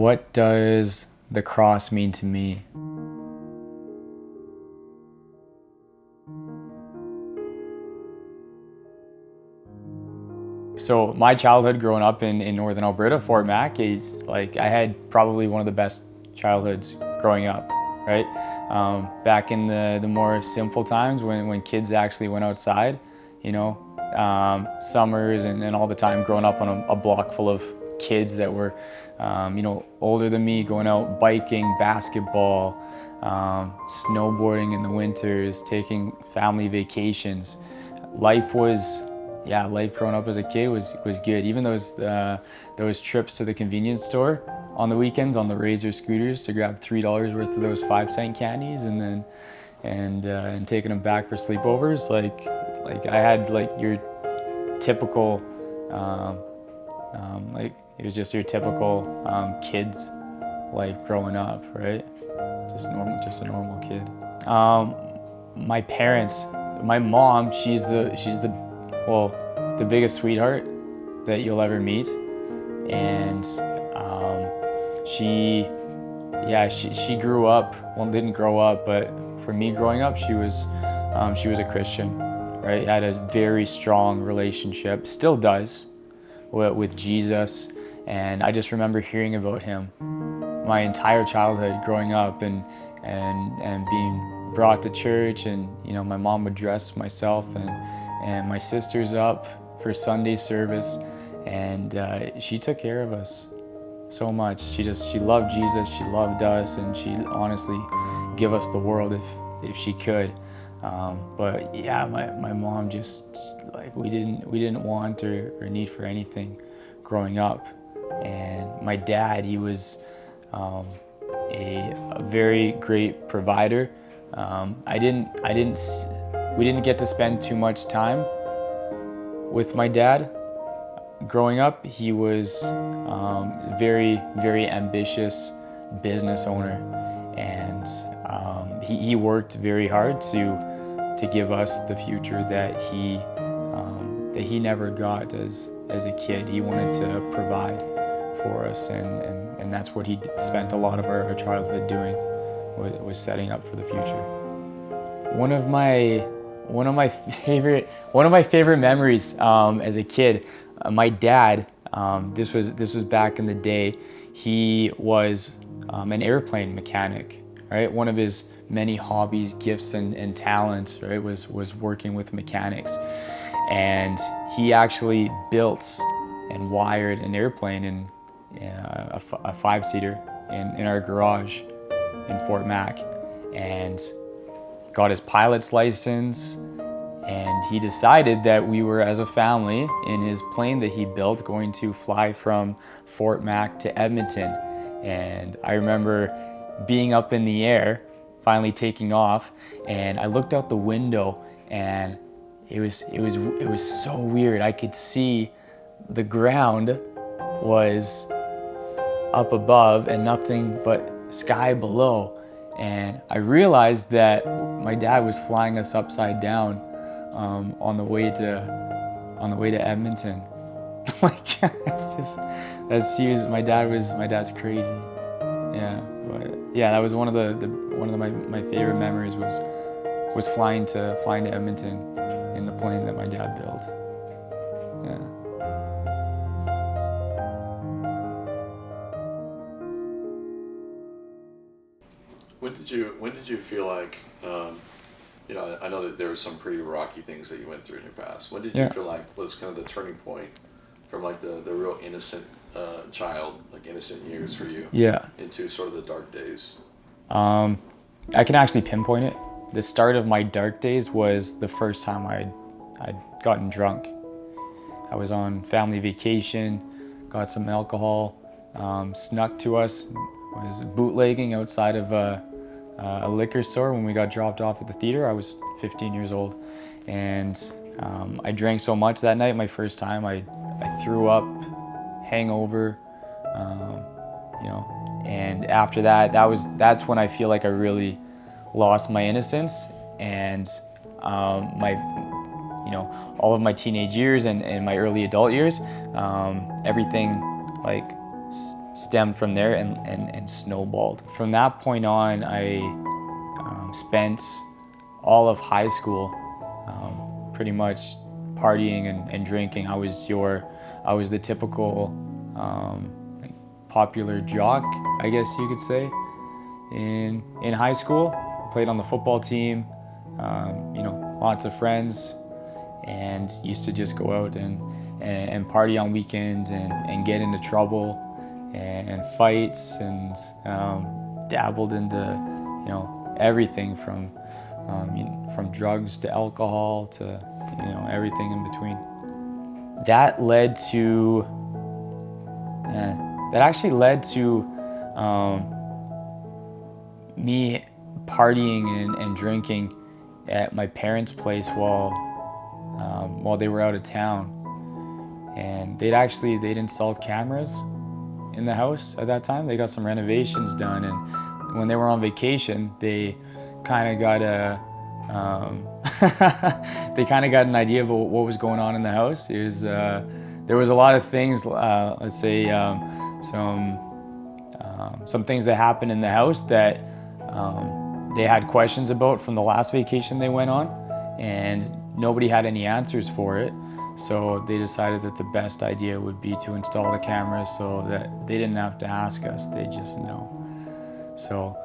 What does the cross mean to me? So my childhood growing up in Northern Alberta, Fort Mac, is like I had probably one of the best childhoods growing up, right? Back in the more simple times when kids actually went outside, you know, summers and all the time growing up on a block full of kids that were, older than me, going out biking, basketball, snowboarding in the winters, taking family vacations. Life was life growing up as a kid was good. Even those trips to the convenience store on the weekends on the Razor scooters to grab $3 worth of those 5-cent candies, and then and taking them back for sleepovers. Like I had like your typical like it was just your typical kid's life growing up, right? Just a normal kid. My parents, my mom, she's the biggest sweetheart that you'll ever meet, and she grew up. Well, didn't grow up, but for me growing up, she was a Christian, right? Had a very strong relationship, still does, with Jesus, and I just remember hearing about him my entire childhood growing up, and being brought to church, and my mom would dress myself and my sisters up for Sunday service, and she took care of us so much. She loved Jesus, she loved us, and she honestly give us the world if she could. But yeah, my mom just, like, we didn't want or need for anything growing up. And my dad, he was a very great provider. We didn't get to spend too much time with my dad growing up. He was very, very ambitious business owner, and he worked very hard to give us the future that he never got as a kid. He wanted to provide for us, and that's what he spent a lot of our childhood doing, was setting up for the future. One of my favorite memories as a kid, my dad, this was back in the day, he was an airplane mechanic, right? One of his many hobbies, gifts, and talents, right, was working with mechanics. And he actually built and wired an airplane in a 5-seater in our garage in Fort Mac, and got his pilot's license. And he decided that we were, as a family, in his plane that he built, going to fly from Fort Mac to Edmonton. And I remember being up in the air, finally taking off, and I looked out the window, and it was so weird. I could see the ground was up above and nothing but sky below. And I realized that my dad was flying us upside down on the way to Edmonton. Like, that's huge. My dad's crazy. Yeah, but yeah, that was one of my favorite memories was flying to Edmonton in the plane that my dad built. Yeah. When did you feel like, I know that there were some pretty rocky things that you went through in your past. When did you feel like was kind of the turning point from like the real innocent child, like innocent years for you, into sort of the dark days? I can actually pinpoint it. The start of my dark days was the first time I'd gotten drunk. I was on family vacation, got some alcohol, snuck to us, was bootlegging outside of a liquor store when we got dropped off at the theater. I was 15 years old, and I drank so much that night, my first time, I threw up, hangover, and after that's when I feel like I really lost my innocence, and all of my teenage years and my early adult years, everything like stemmed from there and snowballed. From that point on, I spent all of high school pretty much partying and drinking. I was the typical like popular jock, I guess you could say, in high school. Played on the football team, lots of friends, and used to just go out and party on weekends and get into trouble and fights and dabbled into everything from drugs to alcohol to everything in between. That led to me partying and drinking at my parents' place while they were out of town. And they'd installed cameras in the house at that time. They got some renovations done, and when they were on vacation, they kind of got an idea of what was going on in the house. There was a lot of things, let's say some things that happened in the house that they had questions about from the last vacation they went on, and nobody had any answers for it. So they decided that the best idea would be to install the cameras so that they didn't have to ask us, they just know. So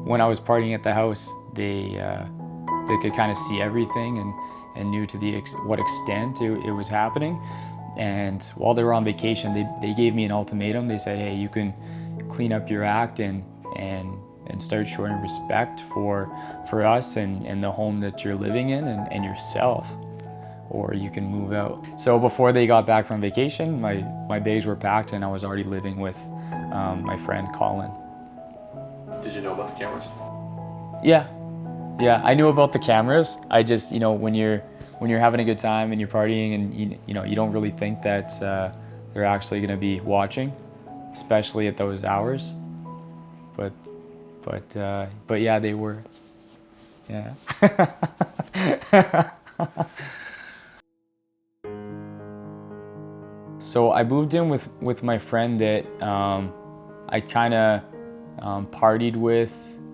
when I was partying at the house, they could kind of see everything and knew to what extent it was happening. And while they were on vacation, they gave me an ultimatum. They said, hey, you can clean up your act and start showing respect for us and the home that you're living in and yourself, or you can move out. So before they got back from vacation, my bags were packed and I was already living with my friend Colin. Did you know about the cameras? Yeah, I knew about the cameras. I just, when you're having a good time and you're partying and you don't really think that they're actually going to be watching, especially at those hours. But yeah, they were. Yeah. So I moved in with my friend that I kind of partied with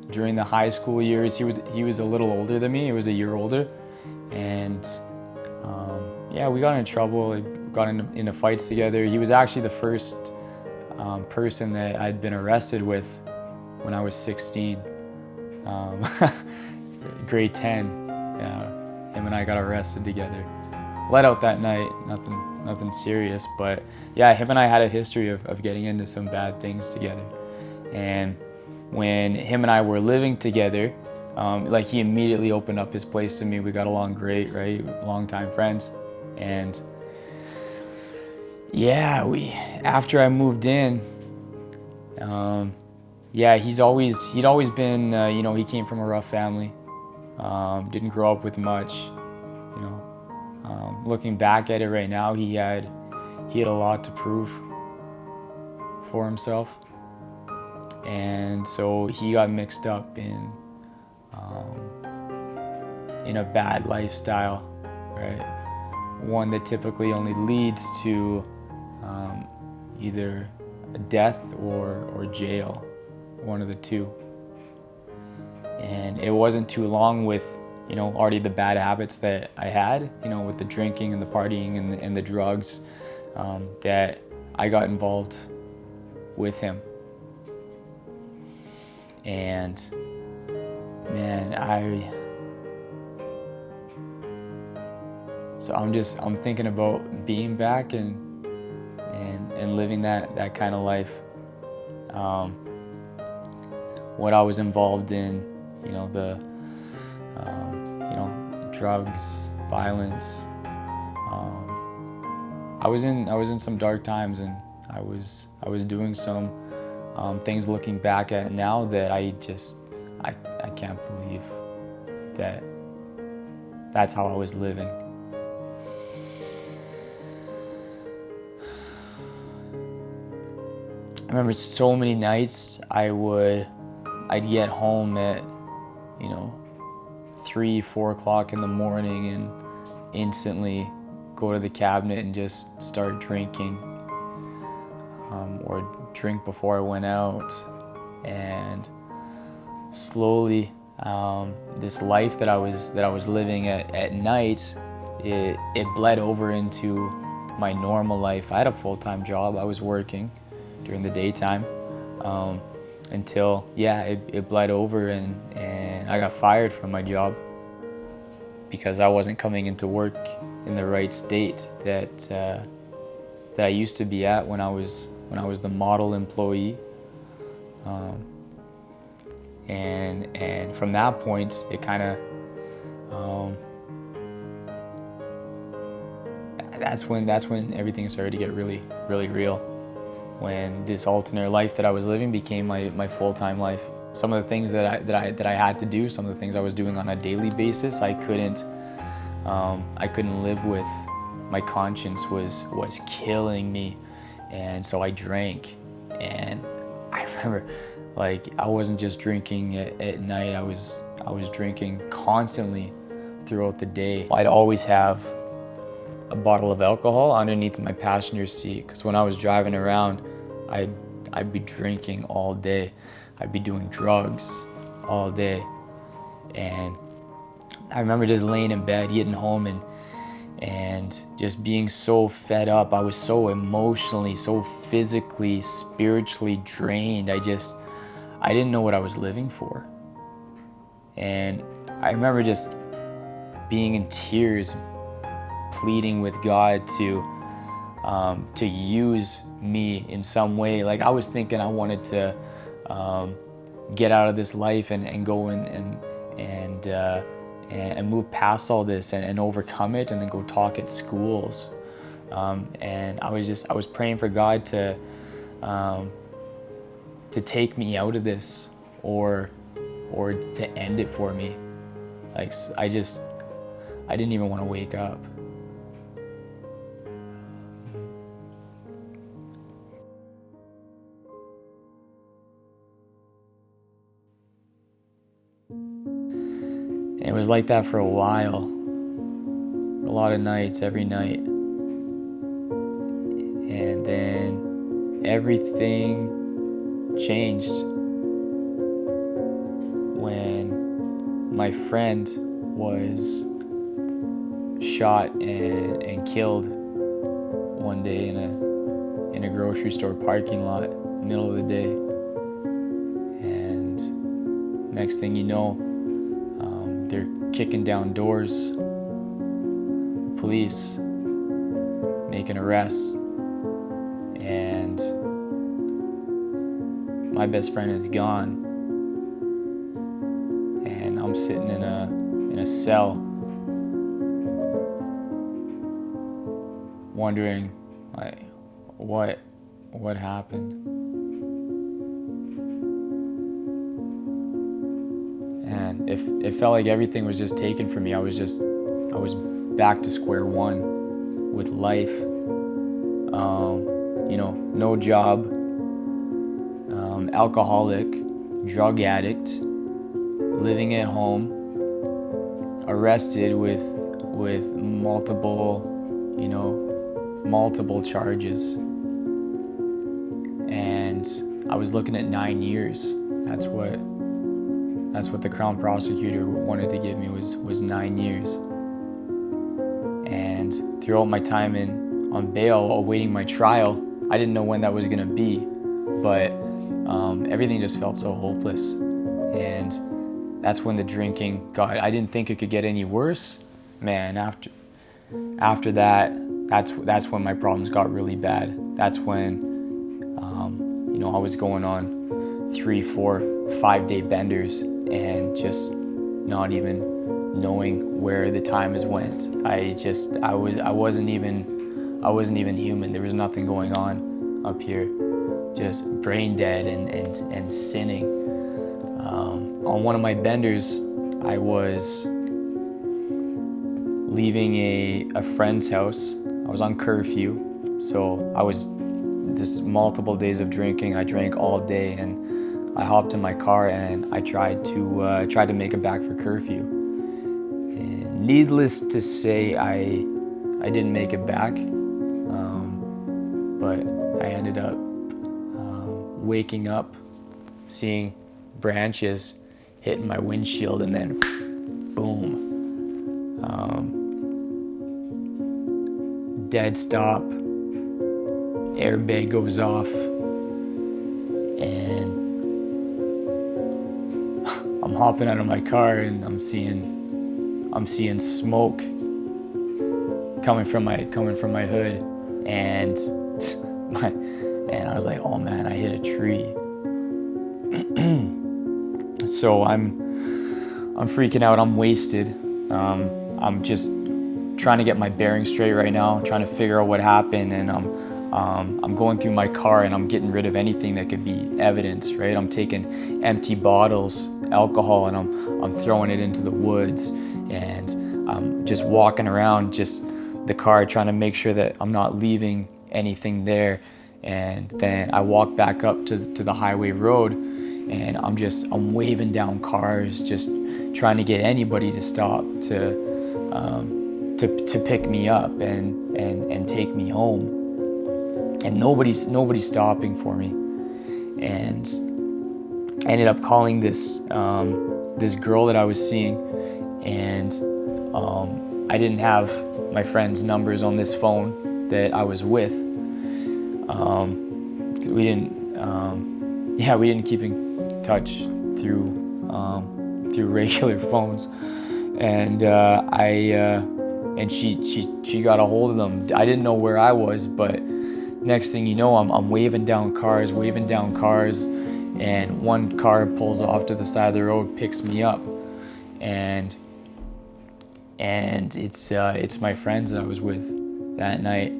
during the high school years. He was a little older than me. He was a year older, and we got in trouble. Like, got into fights together. He was actually the first person that I'd been arrested with when I was 16. Grade 10. Him and I got arrested together. Let out that night. Nothing serious, but yeah, him and I had a history of getting into some bad things together. And when him and I were living together, he immediately opened up his place to me. We got along great, right? Longtime friends. And yeah, after I moved in, he'd always been, he came from a rough family, didn't grow up with much, looking back at it right now, he had a lot to prove for himself. And so he got mixed up in a bad lifestyle, right? One that typically only leads to either death or jail, one of the two. And it wasn't too long with already the bad habits that I had, with the drinking and the partying and the drugs, that I got involved with him. And man, I'm thinking about being back and living that kind of life. What I was involved in, the drugs, violence. I was in some dark times, and I was doing some things looking back at now that I can't believe that that's how I was living. I remember so many nights I'd get home at 3-4 o'clock in the morning and instantly go to the cabinet and just start drinking. or drink before I went out. And slowly, this life that I was living at night, it bled over into my normal life. I had a full-time job. I was working during the daytime until it bled over, and I got fired from my job because I wasn't coming into work in the right state that I used to be at when I was the model employee. And from that point, it kind of that's when everything started to get really, really real. When this alternate life that I was living became my full-time life. Some of the things that I had to do, some of the things I was doing on a daily basis, I couldn't live with. My conscience was killing me, and so I drank. And I remember, like, I wasn't just drinking at night. I was drinking constantly throughout the day. I'd always have a bottle of alcohol underneath my passenger seat, because when I was driving around, I'd be drinking all day. I'd be doing drugs all day. And I remember just laying in bed, getting home, and just being so fed up. I was so emotionally, so physically, spiritually drained. I didn't know what I was living for. And I remember just being in tears, pleading with God to use me in some way. Like, I was thinking I wanted to get out of this life and go and move past all this and overcome it, and then go talk at schools. And I was praying for God to take me out of this, or to end it for me. Like, I didn't even want to wake up. And it was like that for a while, a lot of nights, every night. And then everything changed when my friend was shot and killed one day in a grocery store parking lot, middle of the day. And next thing you know, they're kicking down doors, the police making arrests, and my best friend is gone, and I'm sitting in a cell, wondering, like, what happened? And it felt like everything was just taken from me. I was back to square one with life. No job, alcoholic, drug addict, living at home, arrested with multiple charges. And I was looking at 9 years. That's what the Crown prosecutor wanted to give me, was 9 years. And throughout my time on bail, awaiting my trial, I didn't know when that was gonna be, but everything just felt so hopeless. And that's when the drinking got. I didn't think it could get any worse. Man, after that, that's when my problems got really bad. That's when I was going on 3, 4, 5-day benders and just not even knowing where the time has went. I wasn't even human. There was nothing going on up here. Just brain dead and sinning. On one of my benders, I was leaving a friend's house. I was on curfew, so I was just multiple days of drinking. I drank all day, and I hopped in my car and I tried to make it back for curfew. And needless to say, I didn't make it back, but I ended up waking up, seeing branches hitting my windshield, and then boom. Dead stop, airbag goes off, and I'm hopping out of my car and I'm seeing smoke coming from my hood, and I was like, oh man, I hit a tree. So I'm freaking out. I'm wasted. I'm just trying to get my bearings straight right now, trying to figure out what happened, and I'm going through my car and I'm getting rid of anything that could be evidence, right? I'm taking empty bottles, alcohol, and I'm throwing it into the woods, and I'm just walking around just the car trying to make sure that I'm not leaving anything there. And then I walk back up to the highway road, and I'm waving down cars, just trying to get anybody to stop to pick me up and take me home. And nobody's stopping for me. And I ended up calling this girl that I was seeing, and I didn't have my friend's numbers on this phone that I was with. We didn't keep in touch through regular phones, and she got a hold of them. I didn't know where I was, but next thing you know, I'm waving down cars, and one car pulls off to the side of the road, picks me up, and it's my friends that I was with that night.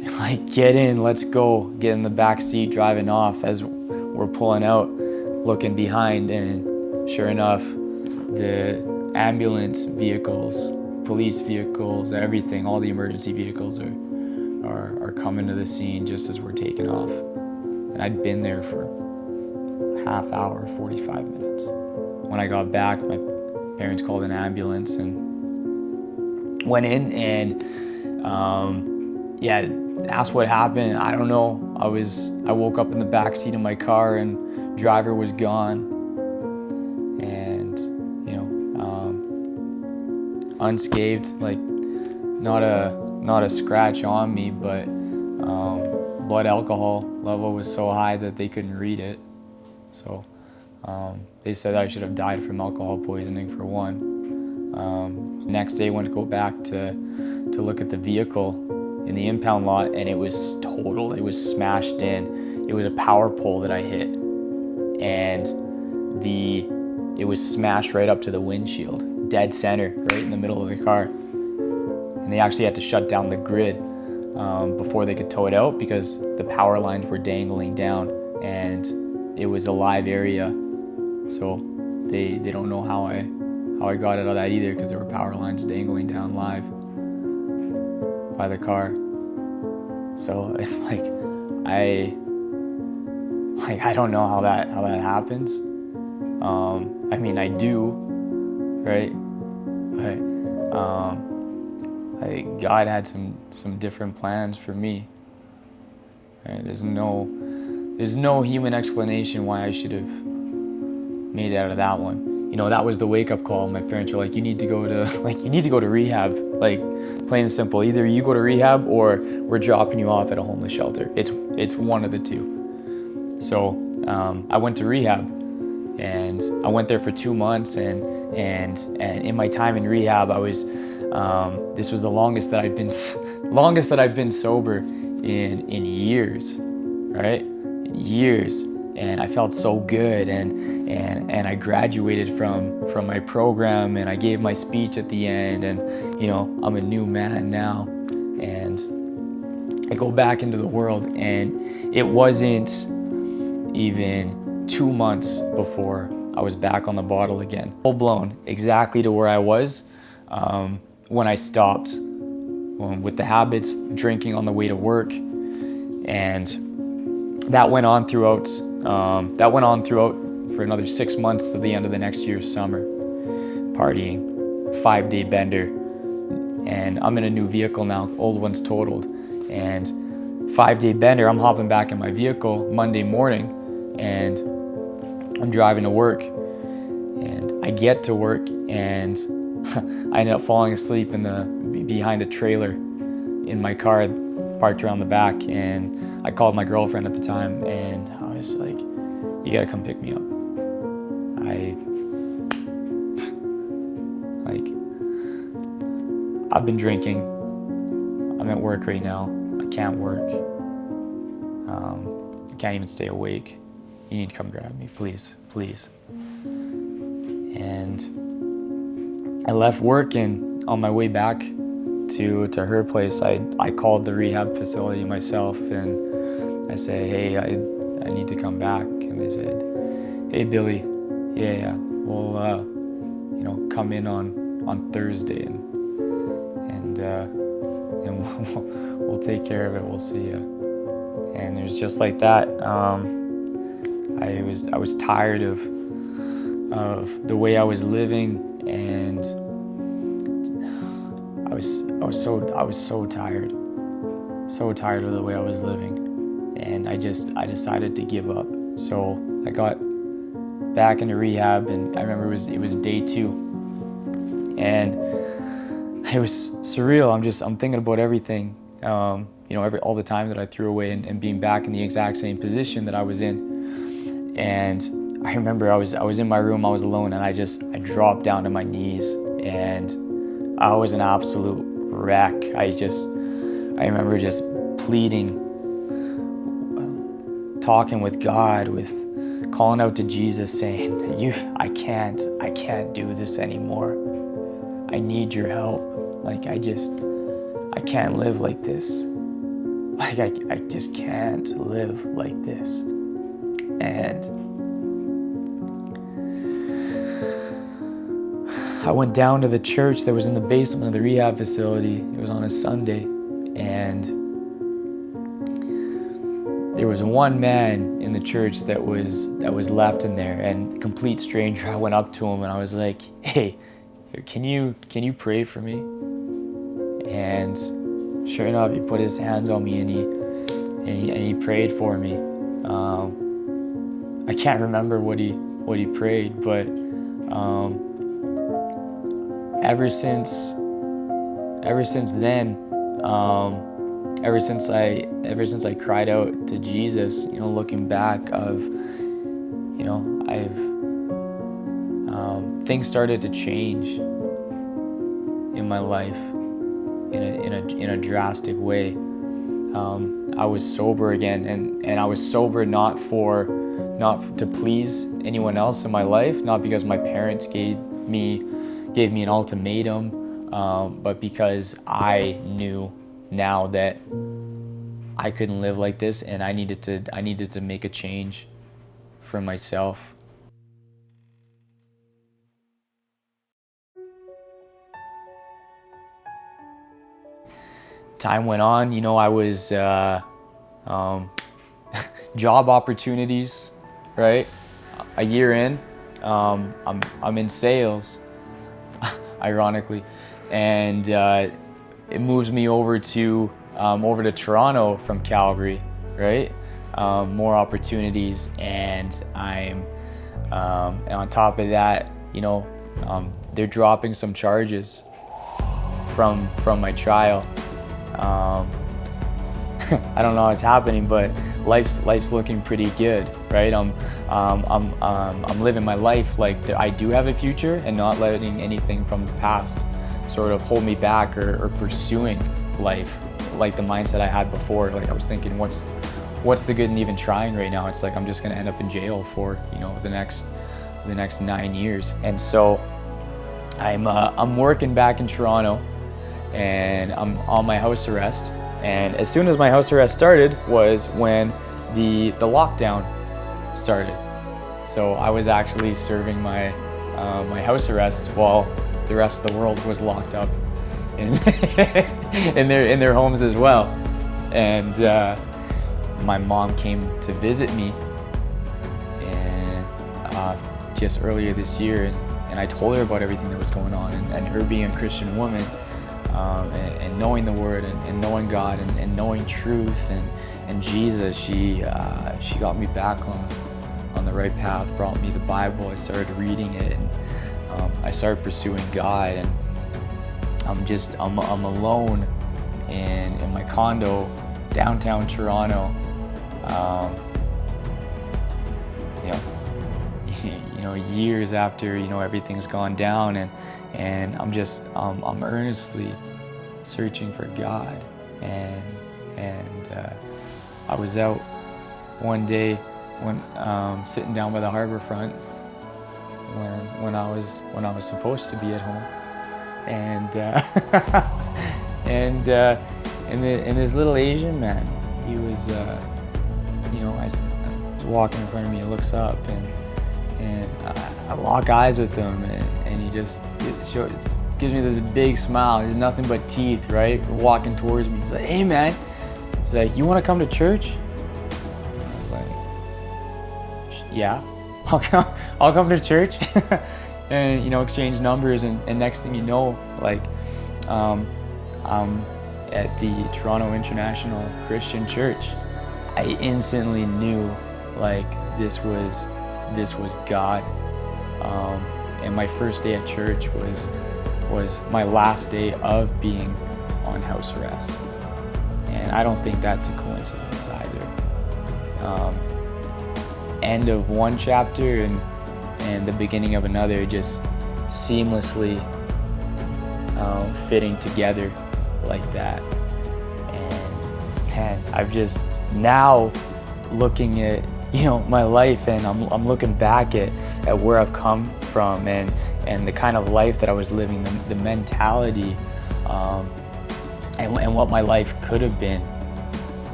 They're like, get in, let's go. Get in the back seat, driving off. As we're pulling out, looking behind, and sure enough, the ambulance vehicles, police vehicles, everything, all the emergency vehicles are coming to the scene just as we're taking off. And I'd been there for half hour, 45 minutes. When I got back, my parents called an ambulance and went in, and asked what happened. I don't know. I woke up in the back seat of my car, and driver was gone, and unscathed, like not a scratch on me, but blood alcohol level was so high that they couldn't read it. So they said I should have died from alcohol poisoning, for one. Next day, went to go back to look at the vehicle in the impound lot, and it was totaled. It was smashed in. It was a power pole that I hit, and it was smashed right up to the windshield, dead center, right in the middle of the car. And they actually had to shut down the grid before they could tow it out, because the power lines were dangling down, and it was a live area. So they don't know how I got out of that either, because there were power lines dangling down live by the car. So it's like I don't know how that happens. I mean, I do, right? But God had some different plans for me. Right? There's no human explanation why I should have made it out of that one. That was the wake-up call. My parents were like, you need to go to rehab. Like, plain and simple. Either you go to rehab, or we're dropping you off at a homeless shelter. It's one of the two. So I went to rehab, and I went there for 2 months, and in my time in rehab, I was this was the longest that I've been sober in years, right? Years. And I felt so good, and I graduated from my program, and I gave my speech at the end, and I'm a new man now, and I go back into the world, and it wasn't even 2 months before I was back on the bottle again, full blown, exactly to where I was when I stopped with the habits, drinking on the way to work, and that went on throughout for another 6 months to the end of the next year's summer, partying, 5-day bender, and I'm in a new vehicle now, old one's totaled, and 5-day bender, I'm hopping back in my vehicle Monday morning, and I'm driving to work, and I get to work, and I ended up falling asleep behind a trailer in my car parked around the back, and I called my girlfriend at the time, and I was like, you gotta come pick me up. I've been drinking. I'm at work right now. I can't work. I can't even stay awake. You need to come grab me, please, please. And I left work, and on my way back to her place, I called the rehab facility myself, and I said, hey, I need to come back. And they said, hey, Billy, yeah, we'll come in on Thursday, and we'll take care of it. We'll see you. And it was just like that. I was tired of the way I was living, and I was so tired of the way I was living, and I decided to give up. So I got back into rehab, and I remember it was day 2, and it was surreal. I'm thinking about everything, all the time that I threw away, and being back in the exact same position that I was in. And I remember I was in my room, I was alone, and I dropped down to my knees, and I was an absolute wreck. I remember just pleading, talking with God, calling out to Jesus, saying, I can't do this anymore. I need your help. Like, I can't live like this. Like, I just can't live like this. And I went down to the church that was in the basement of the rehab facility. It was on a Sunday, and there was one man in the church that was left in there, and complete stranger. I went up to him and I was like, hey, can you pray for me? And sure enough, he put his hands on me, and he prayed for me. I can't remember what he prayed, but ever since then, ever since I cried out to Jesus, looking back, things started to change in my life in a drastic way. I was sober again, and I was sober not to please anyone else in my life, not because my parents gave me an ultimatum, but because I knew now that I couldn't live like this, and I needed to make a change for myself. Time went on, I was job opportunities, right? A year in, I'm in sales, ironically, and it moves me over to Toronto from Calgary, right? More opportunities, and and on top of that, they're dropping some charges from my trial. I don't know what's happening, but life's looking pretty good, right? I'm living my life like I do have a future, and not letting anything from the past sort of hold me back or pursuing life like the mindset I had before. Like, I was thinking, what's the good in even trying right now? It's like I'm just gonna end up in jail for the next 9 years. And so I'm working back in Toronto, and I'm on my house arrest. And as soon as my house arrest started was when the lockdown started. So I was actually serving my house arrest while the rest of the world was locked up in in their homes as well. And my mom came to visit me, and just earlier this year, and I told her about everything that was going on, and her being a Christian woman. And knowing the Word, and knowing God, and knowing truth, and Jesus, she got me back right path, brought me the Bible. I started reading it, and I started pursuing God. And I'm alone in my condo downtown Toronto. Years after everything's gone down, and I'm earnestly searching for God. And I was out one day when sitting down by the harbor front when I was supposed to be at home, and and this little Asian man, he was I was walking in front of me. He looks up, and I lock eyes with him, and he just gives me this big smile. There's nothing but teeth, right? Walking towards me. He's like, "Hey man," he's like, "You want to come to church?" I was like, "Yeah, I'll come to church." And exchange numbers, and next thing you know, like I'm at the Toronto International Christian Church. I instantly knew like this was God. And my first day at church was my last day of being on house arrest. And I don't think that's a coincidence either. End of one chapter and the beginning of another, just seamlessly fitting together like that. And I've just now looking at my life, and I'm looking back at where I've come from, and the kind of life that I was living, the mentality, and what my life could have been.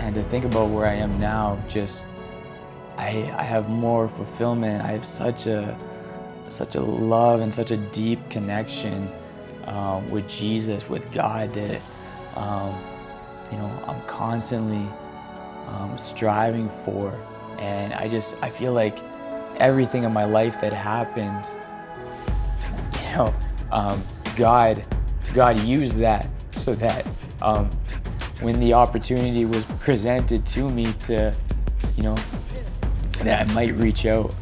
And to think about where I am now, just I have more fulfillment. I have such a love and such a deep connection with Jesus, with God, that I'm constantly striving for. And I feel like everything in my life that happened, God used that so that when the opportunity was presented to me to, that I might reach out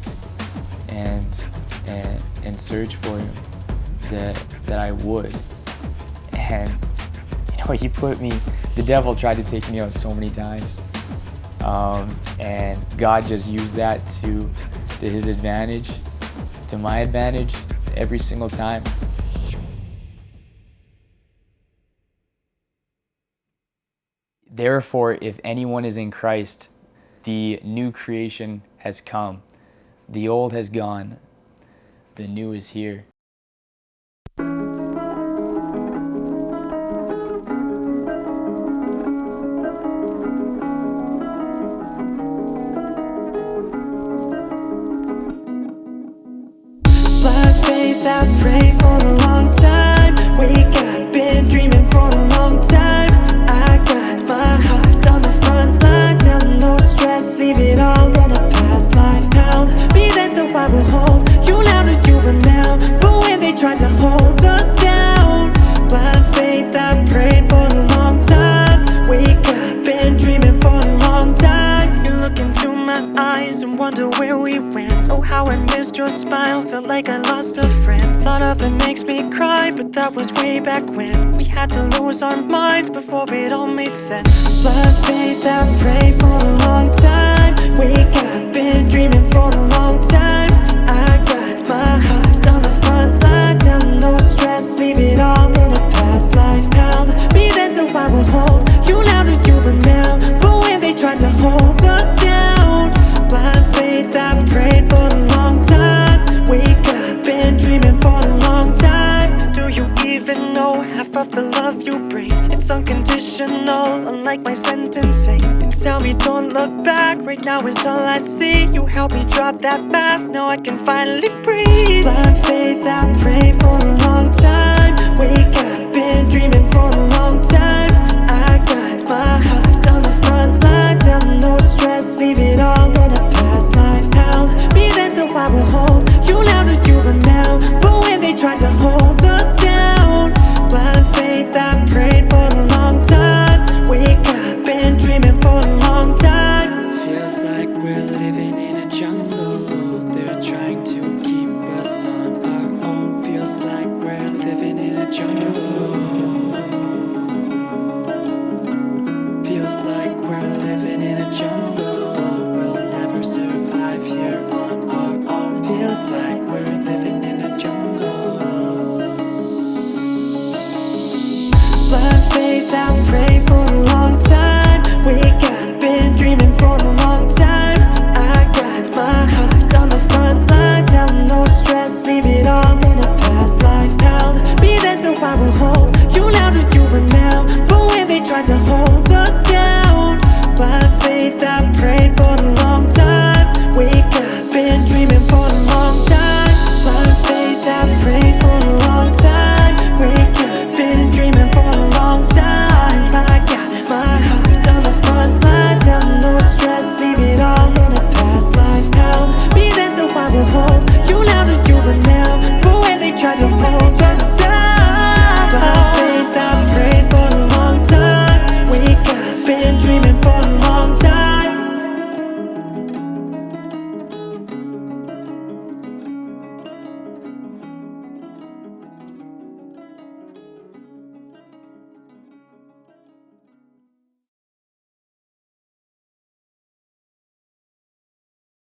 and search for Him, that I would. And the devil tried to take me out so many times, and God just used that to His advantage, to my advantage, every single time. Therefore, if anyone is in Christ, the new creation has come. The old has gone. The new is here. I prayed for a long time. Been dreaming for a long time. I got my heart on the front line. Tell them no stress, leave it all in a past life. Held me then, so I will hold you now that you are now. But when they tried to hold us down, blind faith, I prayed for a long time. Been dreaming for a long time. You look into my eyes and wonder where we went. Oh, how I missed your smile, felt like I lost a friend. Thought of it makes me cry, but that was way back when we had to lose our minds before it all made sense. Blind faith, I prayed for a long time. Been dreaming for a long time. I got my heart on the front line. Tell them no stress, leave it all in a past life. Held me then, so I will hold you now that you are now. But when they tried to hold us down, blind faith, I prayed for a long time. Been dreaming for a long time. Do you even know half of the love you bring? It's unconditional, unlike my sentencing. You tell me don't look back, right now is all I see. You help me drop that mask, now I can finally breathe. Blind faith, I prayed for a long time. Been dreaming for a long time. I got my heart on the front line. Tell them no stress, leave it all in a past life. Held me then, so I will hold you now that you are now. But when they tried to hold us down, blind faith, I prayed for a long time. Been dreaming for a we're living in a jungle. They're trying to keep us on our own. Feels like we're living in a jungle. Feels like we're living in a jungle. We'll never survive here on our own. Feels like we're living in a jungle. Blind faith, I pray